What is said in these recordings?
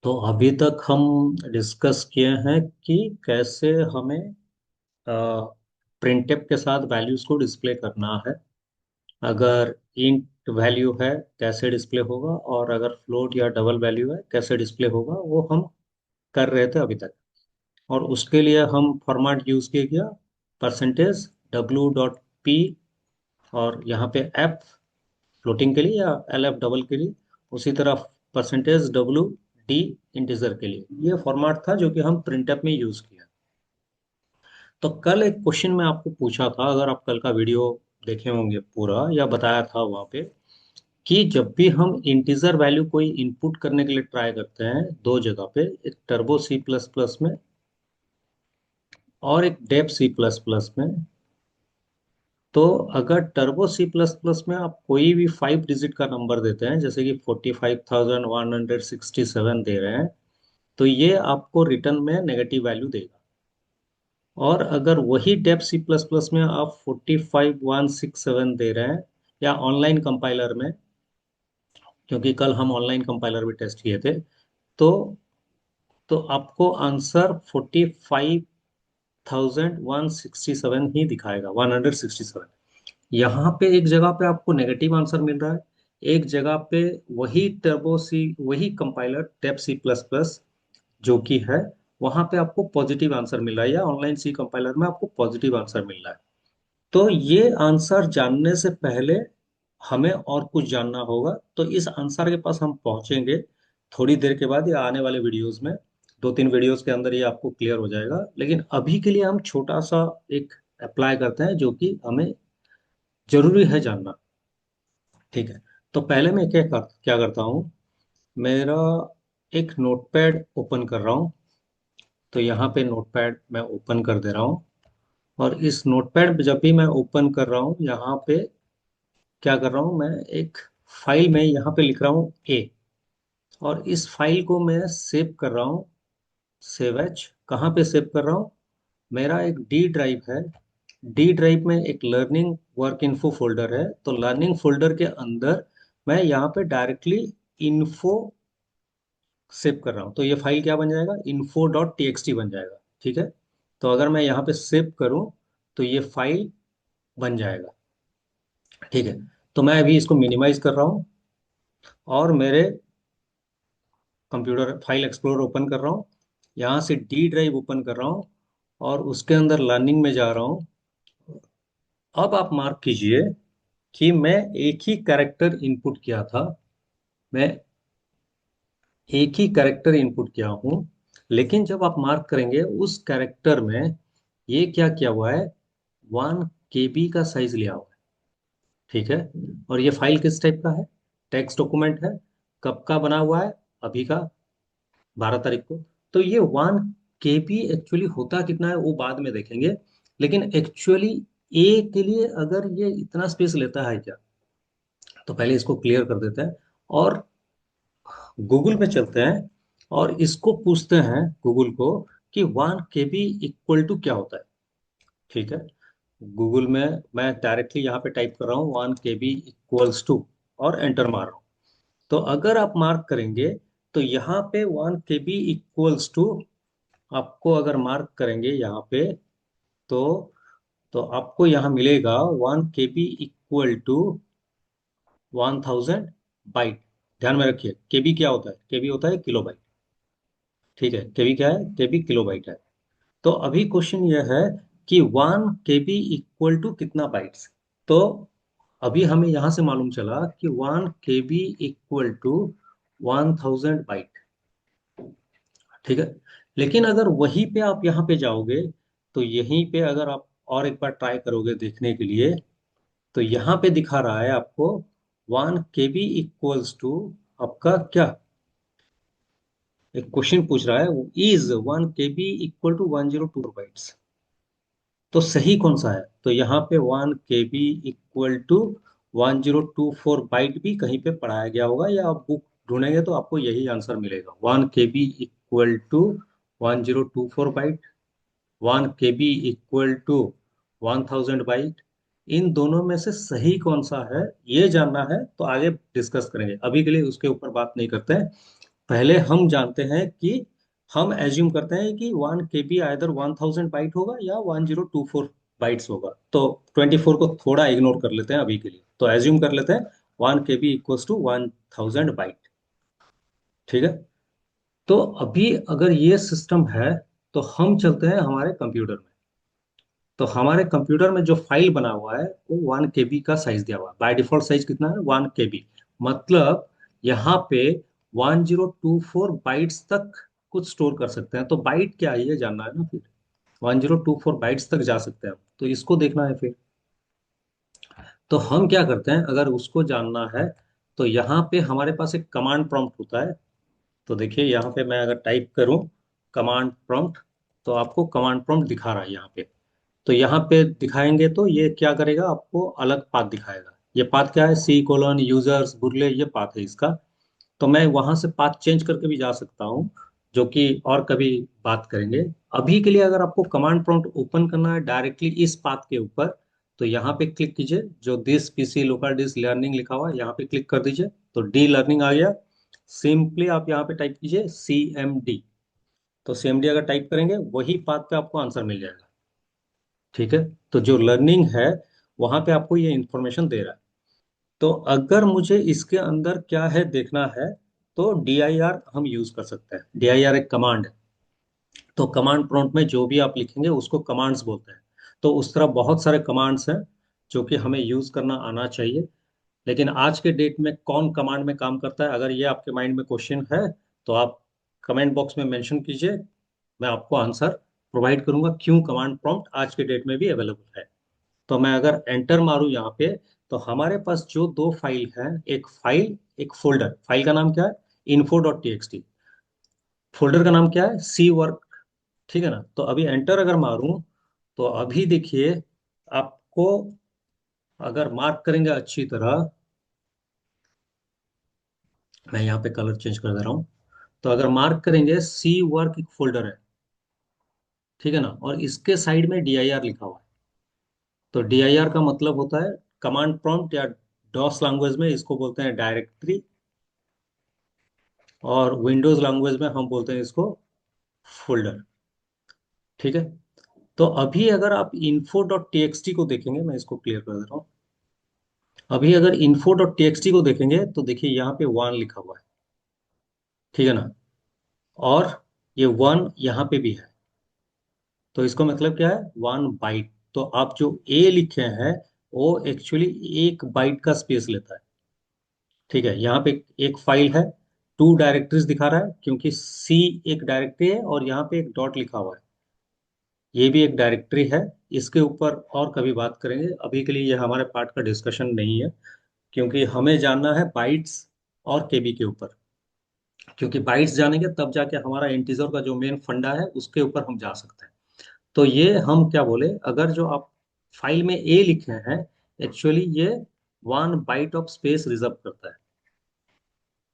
तो अभी तक हम डिस्कस किए हैं कि कैसे हमें प्रिंटफ के साथ वैल्यूज को डिस्प्ले करना है। अगर इंट वैल्यू है कैसे डिस्प्ले होगा, और अगर फ्लोट या डबल वैल्यू है कैसे डिस्प्ले होगा, वो हम कर रहे थे अभी तक। और उसके लिए हम फॉर्मेट यूज किया गया %w.p, और यहाँ पे एफ फ्लोटिंग के लिए या एल एफ डबल के लिए, उसी तरह %w.d इंटीजर के लिए। ये फॉर्मेट था जो कि हम प्रिंटअप में यूज किया। तो कल एक क्वेश्चन मैं आपको पूछा था, अगर आप कल का वीडियो देखे होंगे पूरा, या बताया था वहाँ पे कि जब भी हम इंटीजर वैल्यू कोई इनपुट करने के लिए ट्राई करते हैं दो जगह पे, एक टर्बो सी प्लस प्लस में और एक डेप सी प्लस प्लस में। तो अगर टर्बो सी प्लस प्लस में आप कोई भी 5 डिजिट का नंबर देते हैं, जैसे कि 45,167 दे रहे हैं, तो ये आपको रिटर्न में नेगेटिव वैल्यू देगा। और अगर वही डेप सी प्लस प्लस में आप 45,167 दे रहे हैं, या ऑनलाइन कंपाइलर में, क्योंकि कल हम ऑनलाइन कंपाइलर भी टेस्ट किए थे, तो आपको आंसर 45,167 ही दिखाएगा, 167। यहाँ पे एक जगह पे आपको नेगेटिव आंसर मिल रहा है, एक जगह पे वही टर्बो सी, वही कंपाइलर टेप सी प्लस प्लस जो कि है, वहां पे आपको पॉजिटिव आंसर मिल रहा है, या ऑनलाइन सी कंपाइलर में आपको पॉजिटिव आंसर मिल रहा है। तो ये आंसर जानने से पहले हमें और कुछ जानना होगा। तो इस आंसर के पास हम पहुंचेंगे थोड़ी देर के बाद, या आने वाले वीडियोस में, 2-3 वीडियोस के अंदर ये आपको क्लियर हो जाएगा। लेकिन अभी के लिए हम छोटा सा एक अप्लाई करते हैं जो कि हमें जरूरी है जानना। ठीक है। तो पहले मैं क्या करता हूँ, मेरा एक नोटपैड ओपन कर रहा हूँ। तो यहाँ पे नोटपैड मैं ओपन कर दे रहा हूँ। और इस नोटपैड पे जब भी मैं ओपन कर रहा हूँ, यहाँ पे क्या कर रहा हूँ, मैं एक फाइल में यहाँ पे लिख रहा हूँ ए, और इस फाइल को मैं सेव कर रहा हूँ। सेव एज कहाँ पे सेव कर रहा हूँ, मेरा एक डी ड्राइव है। डी ड्राइव में एक लर्निंग वर्क इन्फो फोल्डर है। तो लर्निंग फोल्डर के अंदर मैं यहाँ पे डायरेक्टली इन्फो सेव कर रहा हूँ। तो ये फाइल क्या बन जाएगा, info.txt बन जाएगा। ठीक है। तो अगर मैं यहाँ पे सेव करूँ तो ये फाइल बन जाएगा। ठीक है। तो मैं अभी इसको मिनिमाइज कर रहा हूँ, और मेरे कंप्यूटर फाइल एक्सप्लोरर ओपन कर रहा हूँ, यहाँ से डी ड्राइव ओपन कर रहा हूँ, और उसके अंदर लर्निंग में जा रहा हूँ। अब आप मार्क कीजिए कि मैं एक ही कैरेक्टर इनपुट किया था। मैं एक ही कैरेक्टर इनपुट किया हूँ, लेकिन जब आप मार्क करेंगे उस कैरेक्टर में ये क्या किया हुआ है, 1 KB का साइज लिया हुआ है। ठीक है। और ये फाइल किस टाइप का है, टेक्स्ट डॉक्यूमेंट है। कब का बना हुआ है, अभी का, 12 तारीख को। तो ये 1 KB एक्चुअली होता कितना है वो बाद में देखेंगे। लेकिन एक्चुअली ए के लिए अगर ये इतना स्पेस लेता है क्या, तो पहले इसको क्लियर कर देते हैं, और गूगल पे चलते हैं, और इसको पूछते हैं गूगल को कि 1 KB इक्वल टू क्या होता है। ठीक है। गूगल में मैं डायरेक्टली यहाँ पे टाइप कर रहा हूँ 1 KB इक्वल्स टू, और एंटर मार रहा हूँ। तो अगर आप मार्क करेंगे तो यहाँ पे 1 KB इक्वल्स टू, आपको अगर मार्क करेंगे यहाँ पे, तो आपको यहाँ मिलेगा 1 KB इक्वल टू 1000 बाइट। ध्यान में रखिए, केबी क्या होता है, केबी होता है किलोबाइट। ठीक है। केबी क्या है, केबी किलोबाइट है। तो अभी क्वेश्चन यह है कि 1 KB इक्वल टू कितना बाइट्स। तो अभी हमें यहां से मालूम चला कि 1 KB इक्वल टू 1000 बाइट। ठीक है। लेकिन अगर वहीं पे आप यहाँ पे जाओगे, तो यहीं पे अगर आप और एक बार ट्राई करोगे देखने के लिए, तो यहाँ पे दिखा रहा है आपको 1 KB इक्वल्स टू आपका क्या, एक क्वेश्चन पूछ रहा है, is 1 KB equal to 1024 bytes. तो सही कौन सा है, तो यहाँ पे 1 KB इक्वल टू 1024 बाइट भी कहीं पे पढ़ाया गया होगा, या आप बुक ढूंढेंगे तो आपको यही आंसर मिलेगा, 1 KB equal to 1024 byte, 1 KB equal to 1000 byte. इन दोनों में से सही कौन सा है, ये जानना है तो आगे डिस्कस करेंगे, अभी के लिए उसके ऊपर बात नहीं करते हैं। पहले हम जानते हैं कि हम एज्यूम करते हैं कि 1 KB आइदर 1000 बाइट होगा या 1024 बाइट्स होगा। तो 24 को थोड़ा इग्नोर कर लेते हैं अभी के लिए, तो एज्यूम कर लेते हैं 1 KB इक्वल्स टू 1000 बाइट। ठीक है। तो अभी अगर ये सिस्टम है तो हम चलते हैं हमारे कंप्यूटर में। तो हमारे कंप्यूटर में जो फाइल बना हुआ है वो 1 KB का साइज दिया हुआ है। बाय डिफॉल्ट साइज कितना है? 1 KB। मतलब यहाँ पे 1024 बाइट्स तक कुछ स्टोर कर सकते हैं। तो बाइट क्या है ये जानना है ना फिर। 1024 बाइट्स तक जा सकते हैं, तो इसको देखना है फिर। तो हम क्या करते हैं, अगर उसको जानना है तो यहाँ पे हमारे पास एक कमांड प्रॉम्प्ट होता है। तो देखिए यहाँ पे मैं अगर टाइप करूँ कमांड प्रॉम्प्ट, तो आपको कमांड प्रॉम्प्ट दिखा रहा है यहाँ पे। तो यहाँ पे दिखाएंगे तो ये क्या करेगा, आपको अलग पाथ दिखाएगा। ये पाथ क्या है? C:\users बुरले, ये पाथ है इसका। तो मैं वहां से पाथ चेंज करके भी जा सकता हूँ, जो कि और कभी बात करेंगे। अभी के लिए अगर आपको कमांड प्रॉम्प्ट ओपन करना है डायरेक्टली इस पाथ के ऊपर, तो यहाँ पे क्लिक कीजिए, जो this PC local disk learning लिखा हुआ है यहाँ पे क्लिक कर दीजिए, तो डी लर्निंग आ गया। सिंपली आप यहाँ पे टाइप कीजिए CMD। तो CMD अगर टाइप करेंगे वही पाथ पे आपको आंसर मिल जाएगा। ठीक है। तो जो लर्निंग है वहां पे आपको ये इंफॉर्मेशन दे रहा है। तो अगर मुझे इसके अंदर क्या है देखना है, तो DIR हम यूज कर सकते हैं। DIR एक कमांड है। तो कमांड प्रॉम्प्ट में जो भी आप लिखेंगे उसको कमांड्स बोलते हैं। तो उस तरह बहुत सारे कमांड्स हैं जो कि हमें यूज करना आना चाहिए। लेकिन आज के डेट में कौन कमांड में काम करता है, अगर ये आपके माइंड में क्वेश्चन है तो आप कमेंट बॉक्स में मेंशन कीजिए। मैं आपको आंसर प्रोवाइड करूंगा क्यों कमांड प्रॉम्प्ट आज के डेट में भी अवेलेबल है। तो मैं अगर एंटर मारूं यहाँ पे, तो हमारे पास जो दो फाइल हैं, एक फाइल एक फोल्डर। फाइल का नाम क्या है? info.txt। फोल्डर का नाम क्या है? सी वर्क। ठीक है ना। तो अभी एंटर अगर मारूं, तो अभी देखिए आपको, अगर मार्क करेंगे अच्छी तरह, मैं यहाँ पे कलर चेंज कर दे रहा हूँ। तो अगर मार्क करेंगे, सी वर्क एक फोल्डर है। ठीक है ना। और इसके साइड में DIR लिखा हुआ है। तो DIR का मतलब होता है कमांड प्रॉम्प्ट, या डॉस लैंग्वेज में इसको बोलते हैं डायरेक्टरी, और विंडोज लैंग्वेज में हम बोलते हैं इसको फोल्डर। ठीक है। तो अभी अगर आप info.txt को देखेंगे, मैं इसको क्लियर कर दे रहा हूँ। अभी अगर info.txt को देखेंगे तो देखिए यहाँ पे 1 लिखा हुआ है। ठीक है ना। और ये 1 यहाँ पे भी है। तो इसका मतलब क्या है? 1 बाइट। तो आप जो ए लिखे हैं वो एक्चुअली 1 बाइट का स्पेस लेता है। ठीक है। यहाँ पे एक फाइल है, 2 डायरेक्टरीज दिखा रहा है क्योंकि सी एक डायरेक्टरी है और यहाँ पे एक डॉट लिखा हुआ है, ये भी एक डायरेक्टरी है। इसके ऊपर और कभी बात करेंगे, अभी के लिए ये हमारे पार्ट का डिस्कशन नहीं है, क्योंकि हमें जानना है बाइट्स और केबी के ऊपर। क्योंकि बाइट्स जानेंगे तब जाके हमारा इंटीजर का जो मेन फंडा है उसके ऊपर हम जा सकते हैं। तो ये हम क्या बोले, अगर जो आप फाइल में ए लिखे हैं, एक्चुअली ये 1 बाइट ऑफ स्पेस रिजर्व करता है।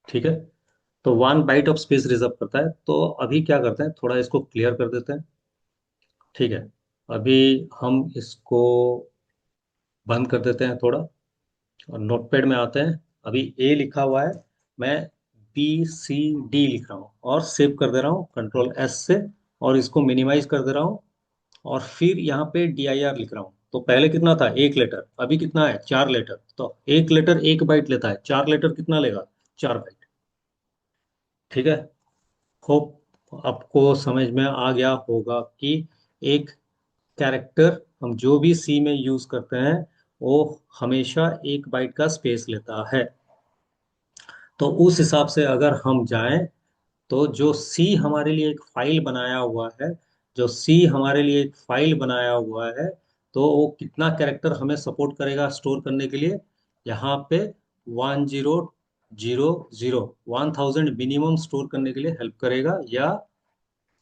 ठीक है। तो 1 बाइट ऑफ स्पेस रिजर्व करता है। तो अभी क्या करते हैं, थोड़ा इसको क्लियर कर देते हैं। ठीक है। अभी हम इसको बंद कर देते हैं थोड़ा, और नोटपैड में आते हैं। अभी ए लिखा हुआ है, मैं BCD लिख रहा हूँ और सेव कर दे रहा हूँ Ctrl+S से, और इसको मिनिमाइज कर दे रहा हूँ। और फिर यहाँ पे DIR लिख रहा हूँ। तो पहले कितना था? 1 लेटर। अभी कितना है? 4 लेटर। तो 1 लेटर 1 बाइट लेता है, 4 लेटर कितना लेगा? 4 बाइट। ठीक है। होप आपको समझ में आ गया होगा कि एक कैरेक्टर हम जो भी सी में यूज करते हैं वो हमेशा 1 बाइट का स्पेस लेता है। तो उस हिसाब से अगर हम जाएं, तो जो सी हमारे लिए एक फाइल बनाया हुआ है, जो सी हमारे लिए एक फाइल बनाया हुआ है, तो वो कितना कैरेक्टर हमें सपोर्ट करेगा स्टोर करने के लिए? यहाँ पे 1000, 1000 मिनिमम स्टोर करने के लिए हेल्प करेगा, या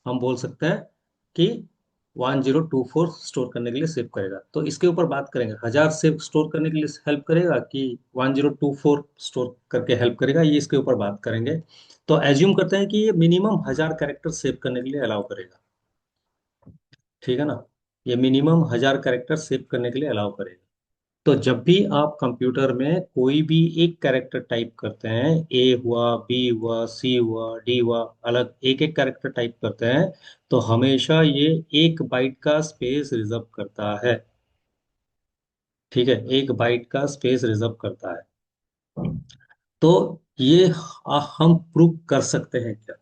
हम बोल सकते हैं कि 1024 स्टोर करने के लिए सेव करेगा। तो इसके ऊपर बात करेंगे, 1000 सेव स्टोर करने के लिए हेल्प करेगा कि 1024 स्टोर करके हेल्प करेगा, ये इसके ऊपर बात करेंगे। तो एज्यूम करते हैं कि ये मिनिमम 1000 कैरेक्टर सेव करने के लिए अलाउ करेगा। ठीक है ना। ये मिनिमम 1000 कैरेक्टर सेव करने के लिए अलाउ करेगा। तो जब भी आप कंप्यूटर में कोई भी एक कैरेक्टर टाइप करते हैं, ए हुआ, बी हुआ, सी हुआ, डी हुआ, अलग एक एक कैरेक्टर टाइप करते हैं, तो हमेशा ये 1 बाइट का स्पेस रिजर्व करता है। ठीक है, 1 बाइट का स्पेस रिजर्व करता है। तो ये हम प्रूव कर सकते हैं क्या,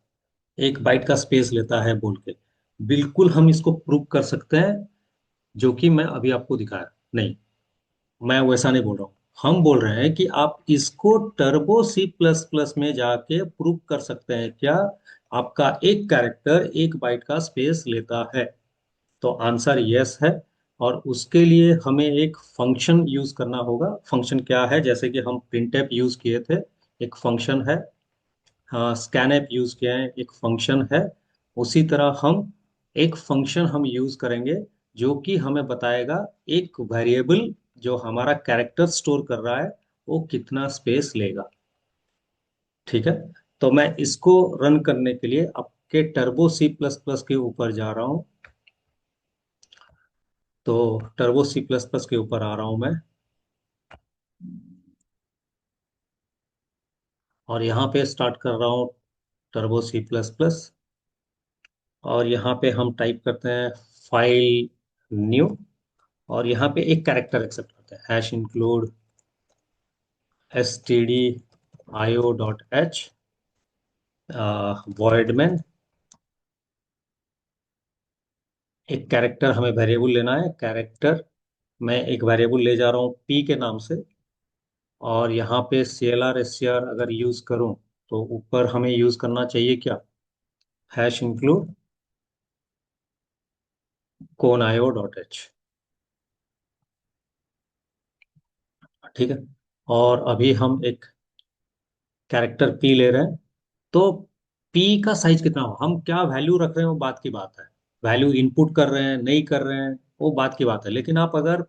1 बाइट का स्पेस लेता है बोल के? बिल्कुल हम इसको प्रूव कर सकते हैं, जो कि मैं अभी आपको दिखाया। नहीं, मैं वैसा नहीं बोल रहा हूँ। हम बोल रहे हैं कि आप इसको टर्बो सी प्लस प्लस में जाके प्रूव कर सकते हैं क्या, आपका एक कैरेक्टर 1 बाइट का स्पेस लेता है? तो आंसर यस है। और उसके लिए हमें एक फंक्शन यूज करना होगा। फंक्शन क्या है? जैसे कि हम प्रिंटफ यूज किए थे, एक फंक्शन है। हाँ, स्कैनफ यूज किए हैं, एक फंक्शन है। उसी तरह हम एक फंक्शन हम यूज करेंगे, जो कि हमें बताएगा एक वेरिएबल जो हमारा कैरेक्टर स्टोर कर रहा है, वो कितना स्पेस लेगा। ठीक है। तो मैं इसको रन करने के लिए आपके टर्बो सी प्लस प्लस के ऊपर जा रहा हूँ। तो टर्बो सी प्लस प्लस के ऊपर आ रहा हूँ मैं, और यहाँ पे स्टार्ट कर रहा हूँ टर्बो सी प्लस प्लस। और यहाँ पे हम टाइप करते हैं फाइल न्यू, और यहाँ पे एक कैरेक्टर एक्सेप्ट करते हैं, हैश इंक्लूड stdio.h void में एक कैरेक्टर हमें वेरिएबल लेना है। कैरेक्टर मैं एक वेरिएबल ले जा रहा हूँ p के नाम से। और यहाँ पे clr str अगर यूज करूँ, तो ऊपर हमें यूज करना चाहिए क्या, हैश इंक्लूड conio.h। ठीक है। और अभी हम एक कैरेक्टर p ले रहे हैं। तो p का साइज कितना हो, हम क्या वैल्यू रख रहे हैं, वो बात की बात है। वैल्यू इनपुट कर रहे हैं नहीं कर रहे हैं, वो बात की बात है। लेकिन आप अगर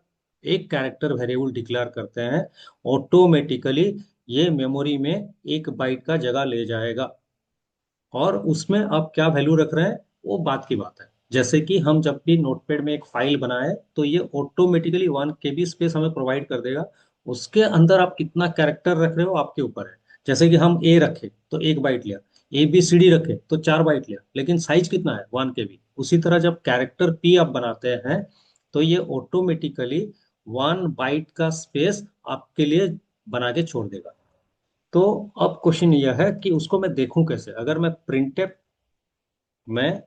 एक कैरेक्टर वेरिएबल डिक्लेयर करते हैं, ऑटोमेटिकली ये मेमोरी में 1 बाइट का जगह ले जाएगा। और उसमें आप क्या वैल्यू रख रहे हैं, वो बात की बात है। जैसे कि हम जब भी नोटपैड में एक फाइल बनाए, तो ये ऑटोमेटिकली 1 KB स्पेस हमें प्रोवाइड कर देगा। उसके अंदर आप कितना कैरेक्टर रख रहे हो आपके ऊपर है। जैसे कि हम ए रखे तो 1 बाइट लिया, ABCD रखे तो 4 बाइट लिया, लेकिन साइज कितना है, 1 KB। उसी तरह जब कैरेक्टर पी आप बनाते हैं, तो ये ऑटोमेटिकली 1 बाइट का स्पेस आपके लिए बना के छोड़ देगा। तो अब क्वेश्चन यह है कि उसको मैं देखूं कैसे। अगर मैं प्रिंटफ में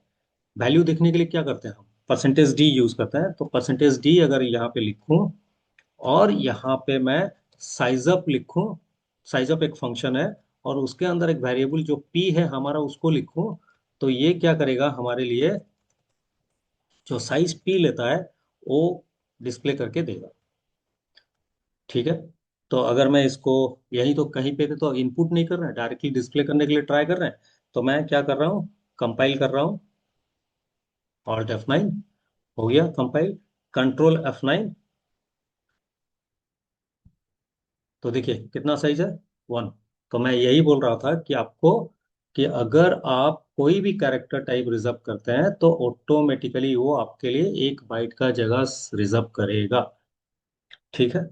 वैल्यू देखने के लिए क्या करते हैं, हम परसेंटेज डी यूज करते हैं। तो परसेंटेज डी अगर यहाँ पे लिखूं, और यहाँ पे मैं साइज अप लिखूं, साइज अप एक फंक्शन है, और उसके अंदर एक वेरिएबल जो पी है हमारा उसको लिखूं, तो ये क्या करेगा हमारे लिए, जो साइज पी लेता है वो डिस्प्ले करके देगा। ठीक है। तो अगर मैं इसको, यही तो कहीं पे तो इनपुट नहीं कर रहे हैं, डायरेक्टली डिस्प्ले करने के लिए ट्राई कर रहे हैं। तो मैं क्या कर रहा हूँ, कंपाइल कर रहा हूँ, ऑल्ट F9, हो गया कंपाइल, कंट्रोल F9। तो देखिए कितना साइज है, 1। तो मैं यही बोल रहा था कि आपको, कि अगर आप कोई भी कैरेक्टर टाइप रिजर्व करते हैं, तो ऑटोमेटिकली वो आपके लिए 1 बाइट का जगह रिजर्व करेगा। ठीक है।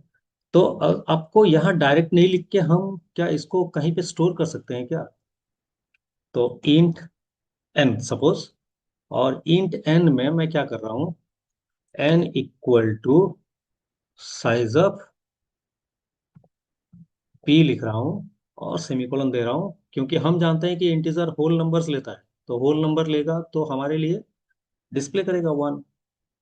तो आपको यहाँ डायरेक्ट नहीं लिख के हम क्या इसको कहीं पे स्टोर कर सकते हैं क्या? तो इंट n सपोज, और इंट n में मैं क्या कर रहा हूँ, n equal to size of p लिख रहा हूँ, और सेमीकोलन दे रहा हूँ, क्योंकि हम जानते हैं कि इंटीजर होल नंबर्स लेता है। तो होल नंबर लेगा तो हमारे लिए डिस्प्ले करेगा 1।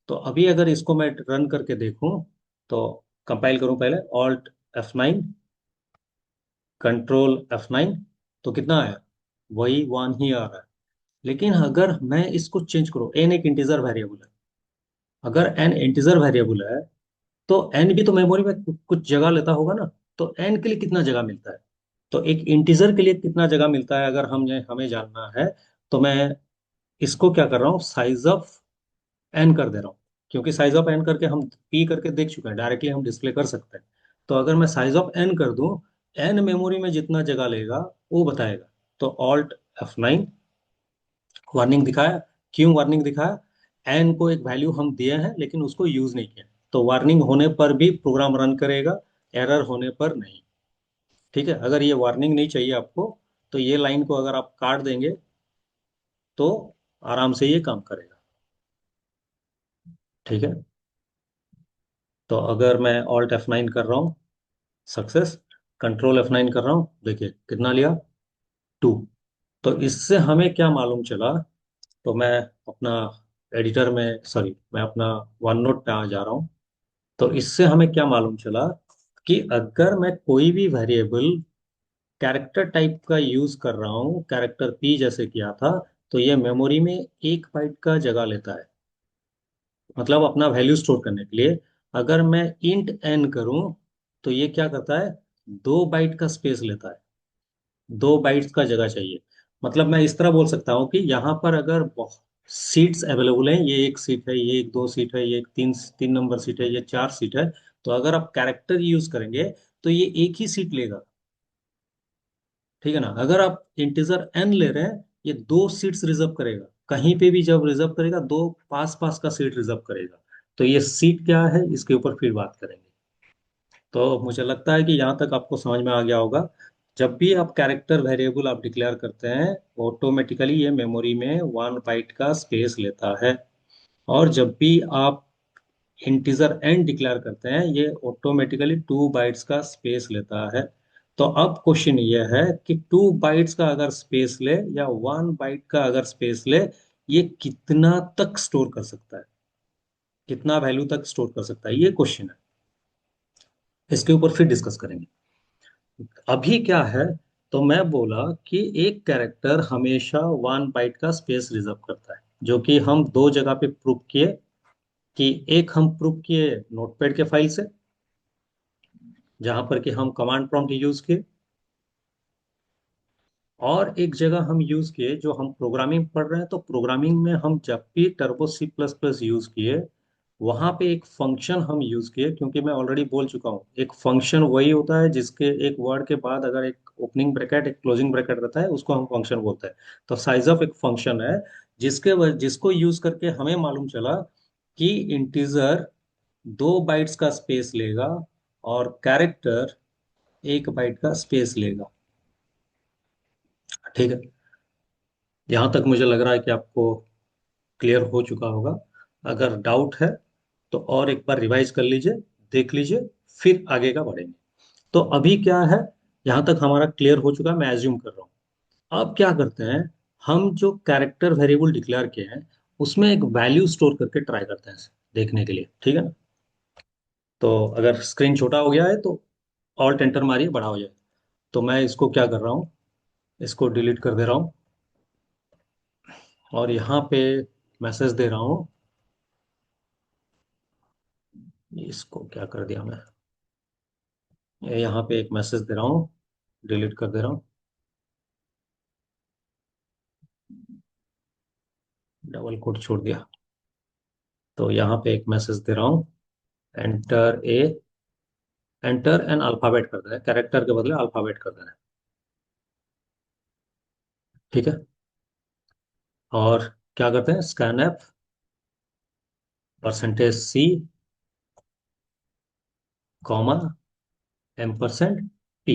तो अभी अगर इसको मैं रन करके देखूं, तो कंपाइल करूं पहले, ऑल्ट F9, कंट्रोल F9, तो कितना आया, वही 1 ही आ रहा है। लेकिन अगर मैं इसको चेंज करूं, n एक इंटीजर वेरिएबल है, अगर n इंटीजर वेरिएबल है, तो n भी तो मेमोरी में कुछ जगह लेता होगा ना। तो n के लिए कितना जगह मिलता है, तो एक इंटीजर के लिए कितना जगह मिलता है, अगर हमें जानना है, तो मैं इसको क्या कर रहा हूँ, साइज ऑफ n कर दे रहा हूँ। क्योंकि साइज ऑफ n करके हम p करके देख चुके हैं, डायरेक्टली हम डिस्प्ले कर सकते हैं। तो अगर मैं साइज ऑफ n कर दूं, n मेमोरी में जितना जगह लेगा वो बताएगा। तो ऑल्ट F9, वार्निंग दिखाया। क्यों वार्निंग दिखाया, n को एक वैल्यू हम दिए हैं लेकिन उसको यूज नहीं किया। तो वार्निंग होने पर भी प्रोग्राम रन करेगा, एरर होने पर नहीं। ठीक है, अगर ये वार्निंग नहीं चाहिए आपको, तो ये लाइन को अगर आप काट देंगे तो आराम से ये काम करेगा। ठीक है, तो अगर मैं Alt F9 कर रहा हूँ, सक्सेस, Ctrl F9 कर रहा हूँ, देखिए कितना लिया, 2। तो इससे हमें क्या मालूम चला, तो मैं अपना एडिटर में, सॉरी, मैं अपना वन नोट पे आ जा रहा हूँ। तो इससे हमें क्या मालूम चला कि अगर मैं कोई भी वेरिएबल कैरेक्टर टाइप का यूज कर रहा हूँ, कैरेक्टर पी जैसे किया था, तो ये मेमोरी में 1 बाइट का जगह लेता है। मतलब अपना वैल्यू स्टोर करने के लिए अगर मैं इंट एन करूं, तो ये क्या करता है, 2 बाइट का स्पेस लेता है, 2 बाइट्स का जगह चाहिए। मतलब मैं इस तरह बोल सकता हूँ कि यहाँ पर अगर सीट्स अवेलेबल हैं, ये एक सीट है, ये एक 2 सीट है, ये एक तीन तीन नंबर सीट है, ये 4 सीट है, तो अगर आप कैरेक्टर यूज करेंगे तो ये एक ही सीट लेगा। ठीक है ना, अगर आप इंटीजर एन ले रहे हैं, ये 2 सीट्स रिजर्व करेगा, कहीं पे भी जब रिजर्व करेगा, दो पास पास का सीट रिजर्व करेगा। तो ये सीट क्या है, इसके ऊपर फिर बात करेंगे। तो मुझे लगता है कि यहाँ तक आपको समझ में आ गया होगा। जब भी आप कैरेक्टर वेरिएबल आप डिक्लेयर करते हैं, ऑटोमेटिकली ये मेमोरी में 1 बाइट का स्पेस लेता है। और जब भी आप इंटीजर एन डिक्लेयर करते हैं, ये ऑटोमेटिकली 2 बाइट्स का स्पेस लेता है। तो अब क्वेश्चन ये है कि 2 बाइट्स का अगर स्पेस ले या 1 बाइट का अगर स्पेस ले, ये कितना तक स्टोर कर सकता है, कितना वैल्यू तक स्टोर कर सकता है, ये क्वेश्चन है। इसके ऊपर फिर डिस्कस करेंगे। अभी क्या है, तो मैं बोला कि एक कैरेक्टर हमेशा 1 बाइट का स्पेस रिजर्व करता है, जो कि हम दो जगह पे प्रूव किए। कि एक हम प्रूव किए नोटपैड के फाइल से, जहां पर कि हम कमांड प्रॉम्प्ट यूज किए। और एक जगह हम यूज किए, जो हम प्रोग्रामिंग पढ़ रहे हैं, तो प्रोग्रामिंग में हम जब भी टर्बो C++ यूज किए, वहां पे एक फंक्शन हम यूज किए। क्योंकि मैं ऑलरेडी बोल चुका हूँ, एक फंक्शन वही होता है जिसके एक वर्ड के बाद अगर एक ओपनिंग ब्रैकेट एक क्लोजिंग ब्रैकेट रहता है, उसको हम फंक्शन बोलते हैं। तो साइज ऑफ एक फंक्शन है, जिसको यूज करके हमें मालूम चला कि इंटीजर 2 बाइट्स का स्पेस लेगा और कैरेक्टर 1 बाइट का स्पेस लेगा। ठीक है, यहाँ तक मुझे लग रहा है कि आपको क्लियर हो चुका होगा। अगर डाउट है तो और एक बार रिवाइज कर लीजिए, देख लीजिए, फिर आगे का बढ़ेंगे। तो अभी क्या है, यहाँ तक हमारा क्लियर हो चुका है, मैं एज्यूम कर रहा हूँ। अब क्या करते हैं, हम जो कैरेक्टर वेरिएबल डिक्लेयर किए हैं, उसमें एक वैल्यू स्टोर करके ट्राई करते हैं देखने के लिए। ठीक है ना, तो अगर स्क्रीन छोटा हो गया है तो ऑल्ट एंटर मारिए, बड़ा हो जाए। तो मैं इसको क्या कर रहा हूँ, इसको डिलीट कर दे रहा हूँ, और यहाँ पे मैसेज दे रहा हूँ। इसको क्या कर दिया मैं, यहाँ पे एक मैसेज दे रहा हूँ, डिलीट कर दे रहा हूँ, डबल कोट छोड़ दिया। तो यहाँ पे एक मैसेज दे रहा हूँ, enter a, enter N alphabet कर दे, कैरेक्टर के बदले अल्फाबेट कर देना है। ठीक है, और क्या करते हैं, scan F %C comma %P,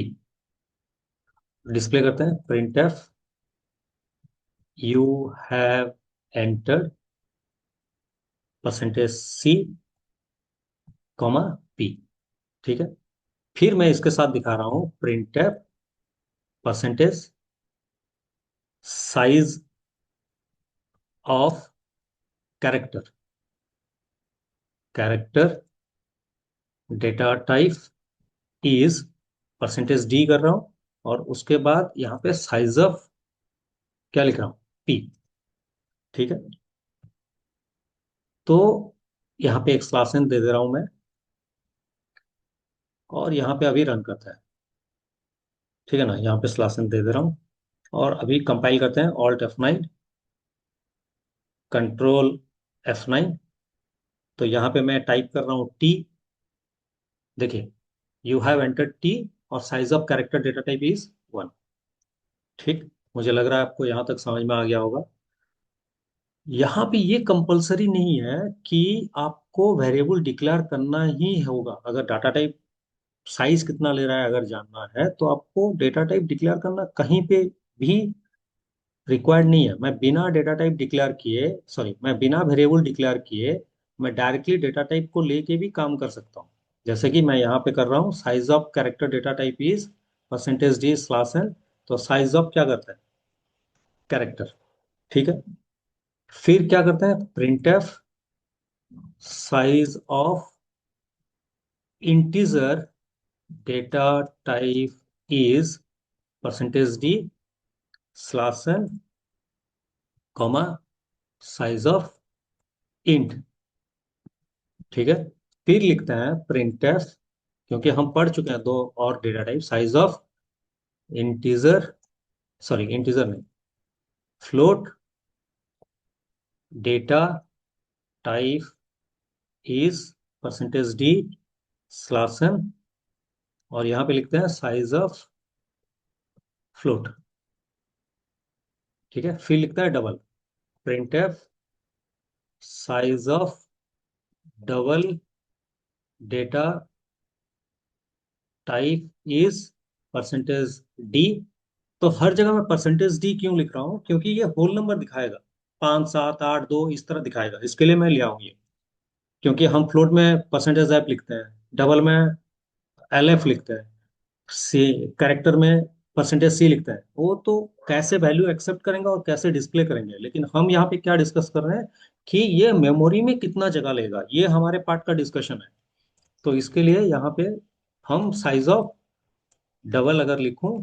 display करते हैं print F, you have entered %C comma P। ठीक है, फिर मैं इसके साथ दिखा रहा हूँ print F percentage size of character, character data type is %D कर रहा हूँ, और उसके बाद यहाँ पे साइज ऑफ क्या लिख रहा हूँ, P। ठीक है, तो यहाँ पे एक स्लैश n दे दे रहा हूँ मैं, और यहाँ पे अभी रन करता है। ठीक है ना, यहाँ पे स्लैश n दे दे रहा हूँ, और अभी कंपाइल करते हैं, Alt F9, Ctrl F9। तो यहाँ पे मैं टाइप कर रहा हूँ T, देखिए, यू हैव एंटर्ड T, और size of character data type is 1। ठीक, मुझे लग रहा है आपको यहाँ तक समझ में आ गया होगा। यहाँ पे ये कंपलसरी नहीं है कि आपको वेरिएबल डिक्लेयर करना ही होगा। अगर डाटा टाइप साइज कितना ले रहा है अगर जानना है तो आपको डेटा टाइप डिक्लेयर करना कहीं पे भी रिक्वायर्ड नहीं है। मैं बिना डेटा टाइप डिक्लेयर किए, सॉरी, मैं बिना वेरिएबल डिक्लेयर किए मैं डायरेक्टली डेटा टाइप को लेके भी काम कर सकता हूँ। जैसे कि मैं यहाँ पे कर रहा हूँ, size of character data type is percentage D slash N. तो साइज ऑफ क्या करता है, कैरेक्टर, ठीक है। फिर क्या करता है, print F size of integer data type is percentage D slash N, comma size of int, ठीक है। फिर लिखते हैं प्रिंट एफ, क्योंकि हम पढ़ चुके हैं दो और data type, size of integer, sorry integer नहीं, float data type is percentage D slash N, और यहाँ पे लिखते हैं साइज ऑफ फ्लोट, ठीक है। फिर लिखता है double, print F size of double data type is percentage D. तो हर जगह मैं परसेंटेज डी क्यों लिख रहा हूँ, क्योंकि ये होल नंबर दिखाएगा, 5 7 8 2 इस तरह दिखाएगा, इसके लिए मैं लिया हूँ ये। क्योंकि हम फ्लोट में परसेंटेज एफ लिखते हैं, डबल में एल एफ लिखते हैं, सी कैरेक्टर में परसेंटेज सी लिखते हैं, वो तो कैसे वैल्यू एक्सेप्ट करेंगे और कैसे डिस्प्ले करेंगे। लेकिन हम यहाँ पे क्या डिस्कस कर रहे हैं कि ये मेमोरी में कितना जगह लेगा, ये हमारे पार्ट का डिस्कशन है। तो इसके लिए यहाँ पे हम साइज ऑफ डबल अगर लिखूं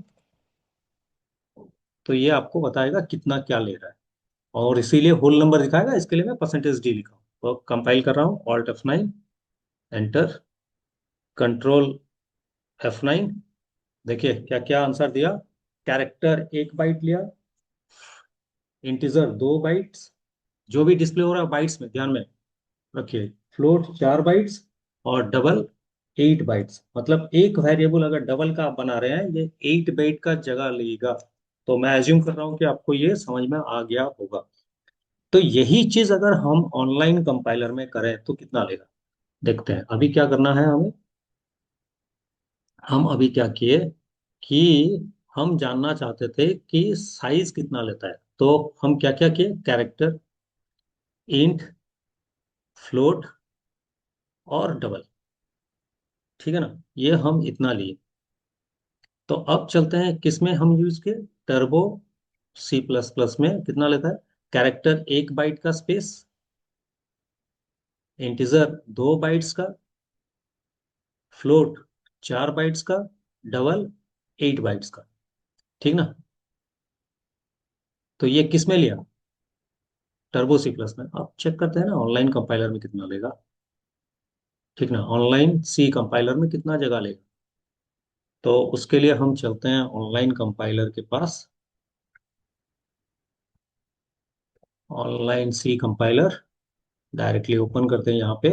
तो ये आपको बताएगा कितना क्या ले रहा है, और इसीलिए होल नंबर दिखाएगा, इसके लिए मैं परसेंटेज डी लिखा हूँ। तो कंपाइल कर रहा हूँ, alt F9, enter, control F9। देखिए क्या क्या आंसर दिया, कैरेक्टर 1 बाइट लिया, इंटीजर 2 बाइट्स, जो भी डिस्प्ले हो रहा है बाइट्स में ध्यान में रखिए, फ्लोट 4 बाइट्स, और डबल 8 बाइट्स। मतलब एक वेरिएबल अगर डबल का आप बना रहे हैं ये 8 बाइट का जगह लेगा। तो मैं एज्यूम कर रहा हूँ कि आपको ये समझ में आ गया होगा। तो यही चीज अगर हम ऑनलाइन कंपाइलर में करें तो कितना लेगा, देखते हैं। अभी क्या करना है हमें, हम अभी क्या किए कि हम जानना चाहते थे कि साइज कितना लेता है। तो हम क्या क्या किए, कैरेक्टर, इंट, फ्लोट और डबल, ठीक है ना, ये हम इतना लिए। तो अब चलते हैं किस में हम यूज किए, टर्बो सी प्लस प्लस में कितना लेता है, कैरेक्टर 1 बाइट का स्पेस, इंटीजर 2 बाइट्स का, फ्लोट 4 बाइट्स का, डबल 8 बाइट्स का, ठीक ना। तो ये किस में लिया, टर्बो सी प्लस में। अब चेक करते हैं ना ऑनलाइन कंपाइलर में कितना लेगा, ठीक ना, ऑनलाइन सी कंपाइलर में कितना जगह लेगा। तो उसके लिए हम चलते हैं ऑनलाइन कंपाइलर के पास, online C compiler directly open करते हैं यहाँ पे।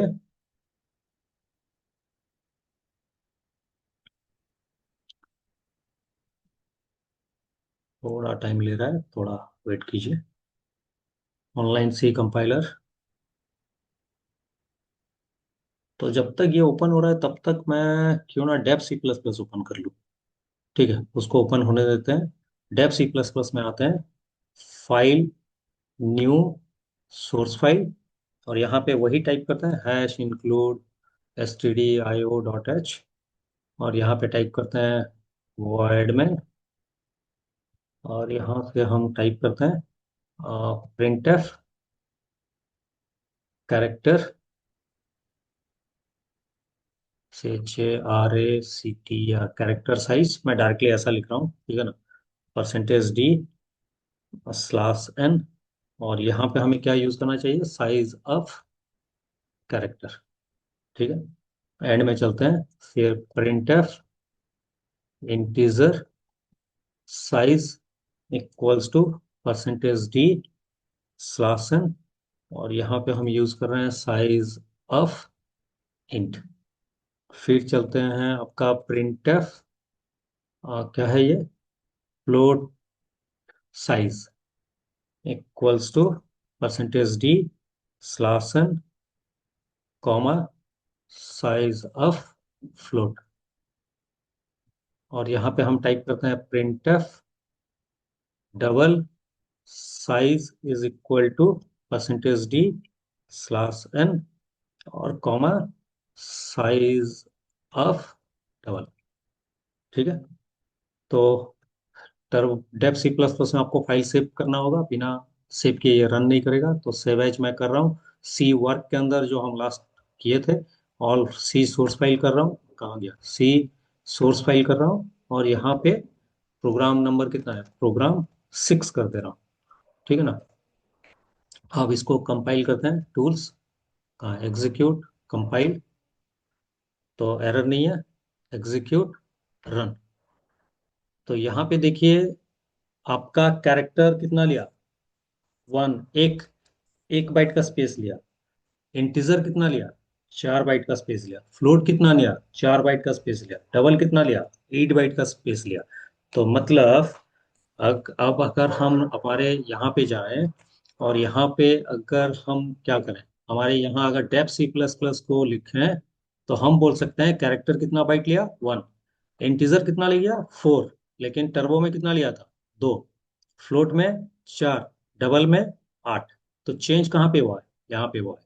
थोड़ा टाइम ले रहा है, थोड़ा वेट कीजिए। ऑनलाइन सी कंपाइलर, तो जब तक ये ओपन हो रहा है तब तक मैं क्यों ना Dev C plus plus open कर लूँ, ठीक है, उसको ओपन होने देते हैं। डेव सी प्लस प्लस में आते हैं, फाइल, न्यू, सोर्स फाइल, और यहाँ पे वही टाइप करते हैं, हैश इंक्लूड stdio.h, और यहाँ पे टाइप करते हैं void में, और यहाँ से हम टाइप करते हैं प्रिंट एफ कैरेक्टर, CHARACT या कैरेक्टर साइज, मैं डायरेक्टली ऐसा लिख रहा हूँ, ठीक है ना, परसेंटेज डी स्लैश एन, और यहाँ पे हमें क्या यूज करना चाहिए, साइज ऑफ कैरेक्टर, ठीक है। एंड में चलते हैं, फिर print F integer size equals to percentage D slash N, और यहाँ पे हम यूज कर रहे हैं साइज ऑफ इंट। फिर चलते हैं आपका प्रिंट एफ, क्या है ये, float size equals to percentage D slash N comma size of float, और यहाँ पे हम टाइप करते हैं printf double size is equal to percentage D slash N और कॉमा साइज ऑफ डबल। ठीक है। तो डेफ सी प्लस प्लस में आपको फाइल सेव करना होगा, बिना सेव किए ये रन नहीं करेगा। तो सेव एज मैं कर रहा हूँ सी वर्क के अंदर जो हम लास्ट किए थे, और सी सोर्स फाइल कर रहा हूँ, कहाँ गया, सी सोर्स फाइल कर रहा हूँ, और यहाँ पे प्रोग्राम नंबर कितना है, प्रोग्राम 6 कर दे रहा हूँ। ठीक है ना। अब इसको कंपाइल करते हैं, टूल्स कहाँ, एग्जीक्यूट कंपाइल, तो एरर नहीं है, एग्जीक्यूट रन। तो यहाँ पे देखिए आपका कैरेक्टर कितना लिया, वन, एक एक बाइट का स्पेस लिया। इंटीजर कितना लिया, 4 बाइट का स्पेस लिया। फ्लोट कितना लिया, 4 बाइट का स्पेस लिया। डबल कितना लिया, 8 बाइट का स्पेस लिया। तो मतलब अब अगर हम हमारे यहाँ पे जाएं, और यहाँ पे अगर हम क्या करें, हमारे यहाँ अगर डेफ सी प्लस प्लस को लिखें, तो हम बोल सकते हैं कैरेक्टर कितना बाइट लिया, 1। इंटीजर कितना लिया, 4। लेकिन टर्बो में कितना लिया था, 2। फ्लोट में 4। डबल में 8। तो चेंज कहाँ पे हुआ है, यहाँ पे हुआ है।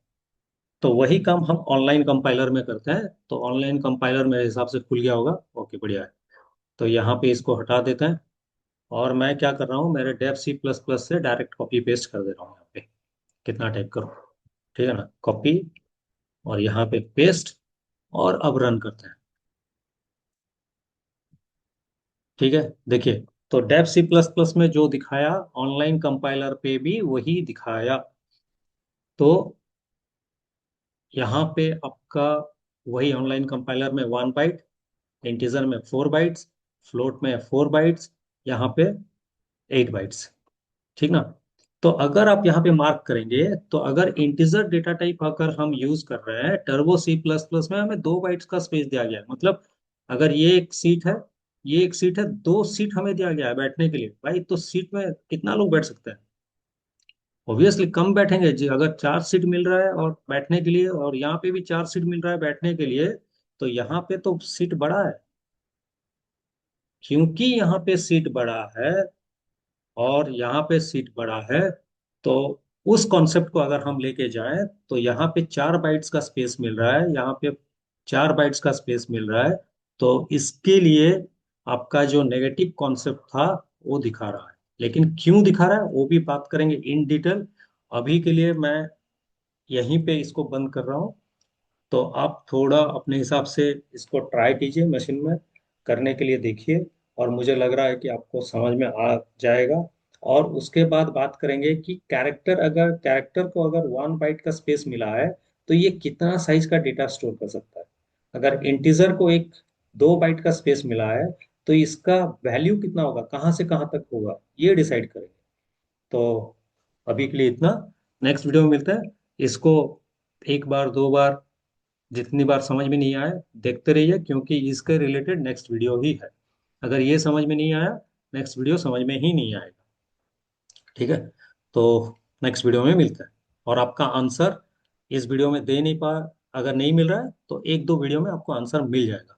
तो वही काम हम ऑनलाइन कंपाइलर में करते हैं। तो ऑनलाइन कंपाइलर मेरे हिसाब से खुल गया होगा, ओके बढ़िया है। तो यहाँ पे इसको हटा देते हैं, और मैं क्या कर रहा हूँ, मेरे डेफ सी प्लस प्लस से डायरेक्ट कॉपी पेस्ट कर दे रहा हूँ यहाँ पे। कितना टाइप करूँ, ठीक है ना, कॉपी, और यहाँ पे पेस्ट, और अब रन करते हैं। ठीक है। देखिए, तो डेफ सी प्लस प्लस में जो दिखाया, ऑनलाइन कंपाइलर पे भी वही दिखाया। तो यहाँ पे आपका वही ऑनलाइन कंपाइलर में 1 बाइट, इंटीजर में 4 बाइट्स, फ्लोट में 4 बाइट्स, यहाँ पे 8 बाइट्स। ठीक ना। तो अगर आप यहाँ पे मार्क करेंगे, तो अगर इंटीजर डेटा टाइप अगर हम यूज कर रहे हैं टर्बो सी प्लस प्लस में, हमें 2 बाइट्स का स्पेस दिया गया है। मतलब अगर ये एक सीट है, ये एक सीट है, 2 सीट हमें दिया गया है बैठने के लिए। भाई तो सीट में कितना लोग बैठ सकते हैं, ऑब्वियसली कम बैठेंगे जी। अगर 4 सीट मिल रहा है और बैठने के लिए, और यहाँ पे भी 4 सीट मिल रहा है बैठने के लिए, तो यहाँ पे तो सीट बड़ा है। क्योंकि यहाँ पे सीट बड़ा है, और यहाँ पे सीट बड़ा है, तो उस कॉन्सेप्ट को अगर हम लेके जाएं, तो यहाँ पे 4 बाइट्स का स्पेस मिल रहा है, यहाँ पे 4 बाइट्स का स्पेस मिल रहा है। तो इसके लिए आपका जो नेगेटिव कॉन्सेप्ट था वो दिखा रहा है। लेकिन क्यों दिखा रहा है वो भी बात करेंगे इन डिटेल। अभी के लिए मैं यहीं पे इसको बंद कर रहा हूँ। तो आप थोड़ा अपने हिसाब से इसको ट्राई कीजिए, मशीन में करने के लिए देखिए, और मुझे लग रहा है कि आपको समझ में आ जाएगा। और उसके बाद बात करेंगे कि कैरेक्टर को अगर 1 बाइट का स्पेस मिला है, तो ये कितना साइज का डेटा स्टोर कर सकता है। अगर इंटीजर को 2 बाइट का स्पेस मिला है, तो इसका वैल्यू कितना होगा, कहाँ से कहाँ तक होगा, ये डिसाइड करेंगे। तो अभी के लिए इतना, नेक्स्ट वीडियो में मिलते हैं। इसको एक बार, 2 बार, जितनी बार समझ में नहीं आए देखते रहिए, क्योंकि इसके रिलेटेड नेक्स्ट वीडियो ही है। अगर ये समझ में नहीं आया, नेक्स्ट वीडियो समझ में ही नहीं आएगा। ठीक है। तो नेक्स्ट वीडियो में मिलते हैं। और आपका आंसर इस वीडियो में दे नहीं पा, अगर नहीं मिल रहा है तो 1-2 वीडियो में आपको आंसर मिल जाएगा।